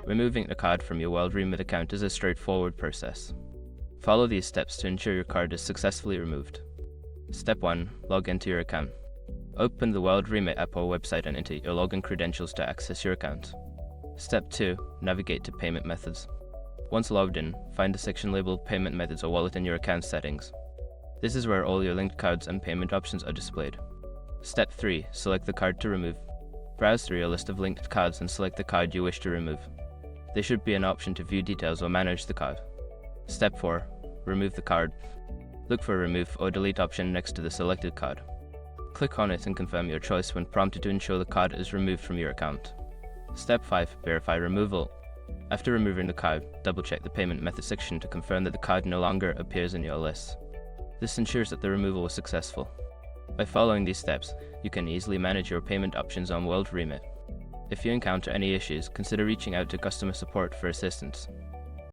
Removing a card from your WorldRemit account is a straightforward process. Follow these steps to ensure your card is successfully removed. Step 1. Log into your account. Open the WorldRemit app or website and enter your login credentials to access your account. Step 2. Navigate to Payment Methods. Once logged in, find the section labeled Payment Methods or Wallet in your account settings. This is where all your linked cards and payment options are displayed. Step 3. Select the card to remove. Browse through your list of linked cards and select the card you wish to remove. There should be an option to view details or manage the card. Step 4. Remove the card. Look for a Remove or Delete option next to the selected card. Click on it and confirm your choice when prompted to ensure the card is removed from your account. Step 5. Verify removal. After removing the card, double-check the payment method section to confirm that the card no longer appears in your list. This ensures that the removal was successful. By following these steps, you can easily manage your payment options on WorldRemit. If you encounter any issues, consider reaching out to customer support for assistance.